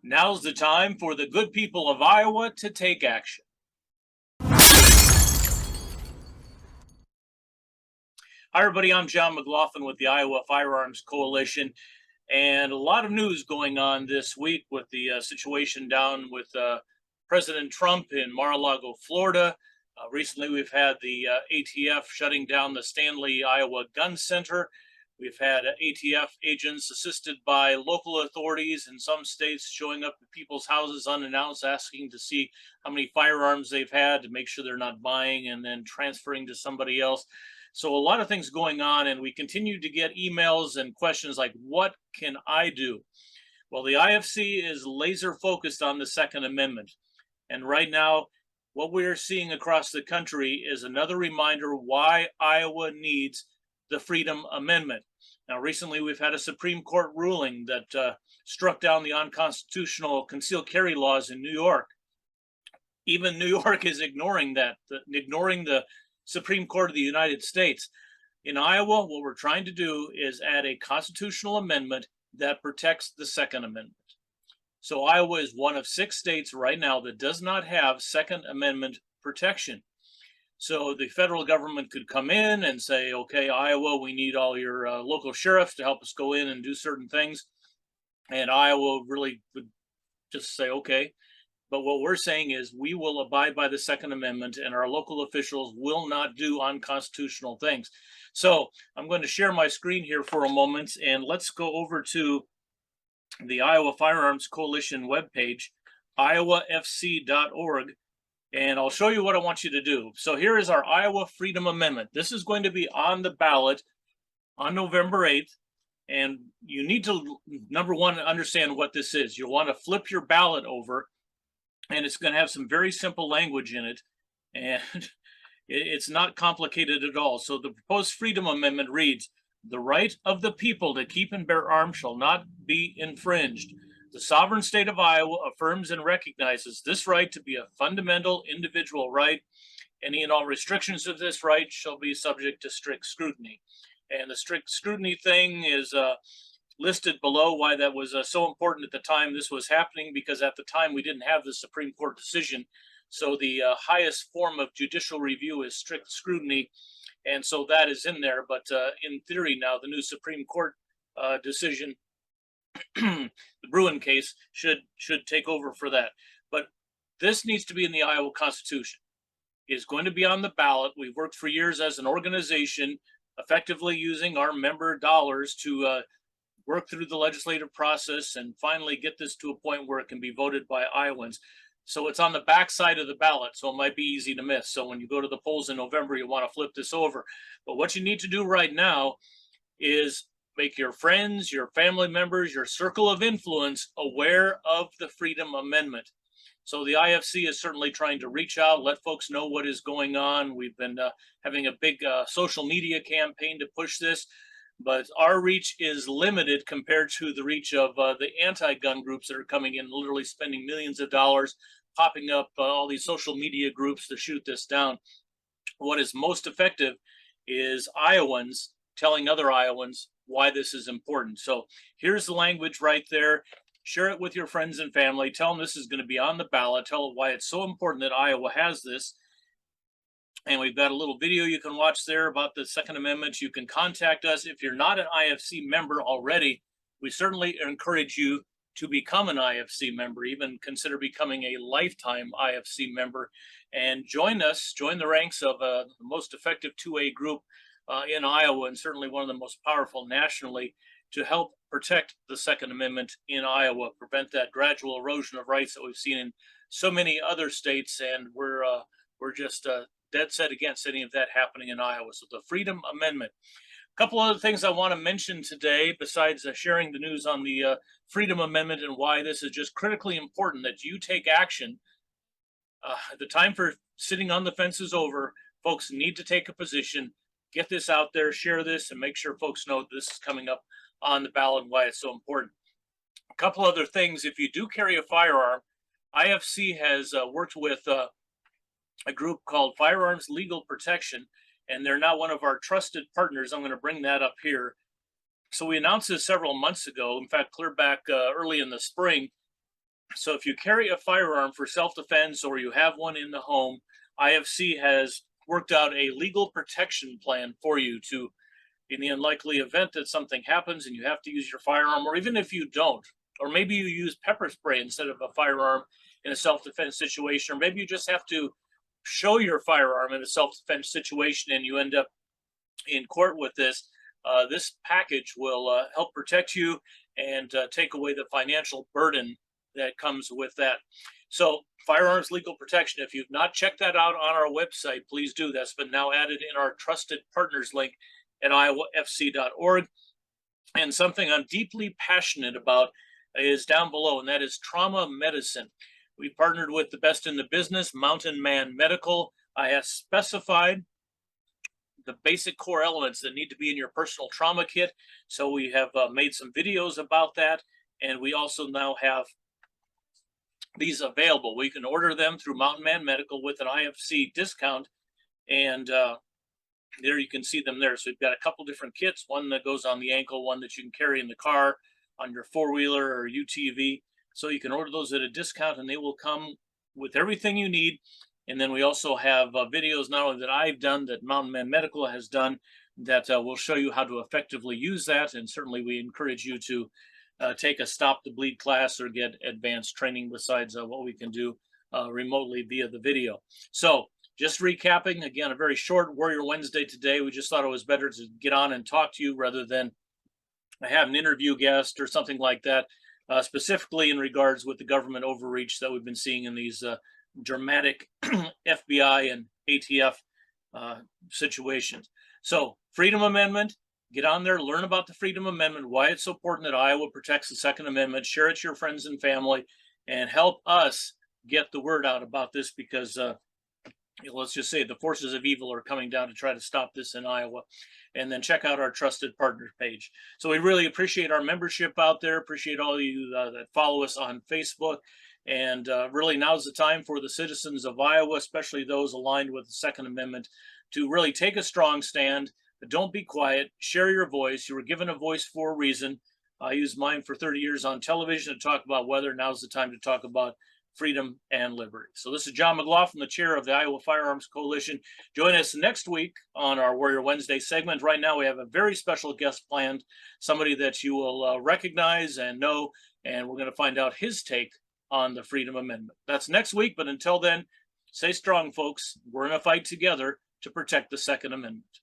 Now's the time for the good people of Iowa to take action. Hi, everybody. I'm John Mclaughlin with the Iowa Firearms Coalition, and a lot of news going on this week with the situation down with President Trump in Mar-a-Lago, Florida. Recently, we've had the ATF shutting down the Stanley, Iowa Gun Center. We've had ATF agents assisted by local authorities in some states showing up at people's houses unannounced, asking to see how many firearms they've had to make sure they're not buying and then transferring to somebody else. So a lot of things going on, and we continue to get emails and questions like, what can I do? Well, the IFC is laser focused on the Second Amendment. And right now, what we're seeing across the country is another reminder why Iowa needs the Freedom Amendment. Now, recently, we've had a Supreme Court ruling that struck down the unconstitutional concealed carry laws in New York. Even New York is ignoring that, ignoring the Supreme Court of the United States. In Iowa, what we're trying to do is add a constitutional amendment that protects the Second Amendment. So Iowa is one of 6 states right now that does not have Second Amendment protection. So the federal government could come in and say, okay, Iowa, we need all your local sheriffs to help us go in and do certain things. And Iowa really would just say, okay. But what we're saying is we will abide by the Second Amendment, and our local officials will not do unconstitutional things. So I'm going to share my screen here for a moment, and let's go over to the Iowa Firearms Coalition webpage, iowafc.org, and I'll show you what I want you to do. So here is our Iowa Freedom Amendment. This is going to be on the ballot on November 8th, and you need to, number one, understand what this is. You'll want to flip your ballot over, and it's going to have some very simple language in it, and it's not complicated at all. So the proposed Freedom Amendment reads, the right of the people to keep and bear arms shall not be infringed. The sovereign state of Iowa affirms and recognizes this right to be a fundamental individual right. Any and all restrictions of this right shall be subject to strict scrutiny. And the strict scrutiny thing is listed below why that was so important at the time this was happening, because at the time we didn't have the Supreme Court decision. So the highest form of judicial review is strict scrutiny. And so that is in there. But in theory now, the new Supreme Court decision, the Bruin case, should take over for that. But this needs to be in the Iowa Constitution. It is going to be on the ballot. We've worked for years as an organization, effectively using our member dollars to work through the legislative process and finally get this to a point where it can be voted by Iowans. So it's on the back side of the ballot, so it might be easy to miss. So when you go to the polls in November, you want to flip this over. But what you need to do right now is make your friends, your family members, your circle of influence aware of the Freedom Amendment. So the IFC is certainly trying to reach out, let folks know what is going on. We've been having a big social media campaign to push this, but our reach is limited compared to the reach of the anti-gun groups that are coming in, literally spending millions of dollars, popping up all these social media groups to shoot this down. What is most effective is Iowans telling other Iowans why this is important. So here's the language right there. Share it with your friends and family. Tell them this is going to be on the ballot. Tell them why it's so important that Iowa has this. And we've got a little video you can watch there about the Second Amendment. You can contact us. If you're not an IFC member already, we certainly encourage you to become an IFC member, even consider becoming a lifetime IFC member, and join us, join the ranks of the most effective 2A group in Iowa, and certainly one of the most powerful nationally, to help protect the Second Amendment in Iowa, prevent that gradual erosion of rights that we've seen in so many other states. And we're just dead set against any of that happening in Iowa. So the Freedom Amendment. A couple other things I want to mention today, besides sharing the news on the Freedom Amendment and why this is just critically important that you take action. The time for sitting on the fence is over. Folks need to take a position, get this out there, share this, and make sure folks know this is coming up on the ballot and why it's so important. A couple other things. If you do carry a firearm, IFC has worked with a group called Firearms Legal Protection, and they're now one of our trusted partners. I'm going to bring that up here. So we announced this several months ago, in fact, clear back early in the spring, So if you carry a firearm for self-defense or you have one in the home, IFC has worked out a legal protection plan for you to, in the unlikely event that something happens and you have to use your firearm, or even if you don't, or maybe you use pepper spray instead of a firearm in a self-defense situation, or maybe you just have to show your firearm in a self-defense situation and you end up in court with this, this package will help protect you and take away the financial burden that comes with that. So firearms legal protection, if you've not checked that out on our website, please do. That's been now added in our trusted partners link at iowafc.org. And something I'm deeply passionate about is down below, and that is trauma medicine. We partnered with the best in the business, Mountain Man Medical. I have specified the basic core elements that need to be in your personal trauma kit. So we have made some videos about that. And we also now have these available. We can order them through Mountain Man Medical with an IFC discount. And there you can see them there. So we've got a couple different kits, one that goes on the ankle, one that you can carry in the car, on your four-wheeler or UTV. So you can order those at a discount and they will come with everything you need. And then we also have videos not only that I've done, that Mountain Man Medical has done, that will show you how to effectively use that. And certainly we encourage you to take a Stop the Bleed class or get advanced training besides what we can do remotely via the video. So just recapping, again, a very short Warrior Wednesday today. We just thought it was better to get on and talk to you rather than have an interview guest or something like that, specifically in regards with the government overreach that we've been seeing in these dramatic FBI and ATF situations. So Freedom Amendment, get on there, learn about the Freedom Amendment, why it's so important that Iowa protects the Second Amendment, share it to your friends and family, and help us get the word out about this, because let's just say the forces of evil are coming down to try to stop this in Iowa. And then check out our trusted partners page. So we really appreciate our membership out there. Appreciate all of you that follow us on Facebook. And really now's the time for the citizens of Iowa, especially those aligned with the Second Amendment, to really take a strong stand. But don't be quiet. Share your voice. You were given a voice for a reason. I used mine for 30 years on television to talk about weather. Now's the time to talk about freedom and liberty. So this is John Mclaughlin, the chair of the Iowa Firearms Coalition. Join us next week on our Warrior Wednesday segment. Right now we have a very special guest planned, somebody that you will recognize and know, and we're going to find out his take on the Freedom Amendment. That's next week, but until then, stay strong, folks. We're in a fight together to protect the Second Amendment.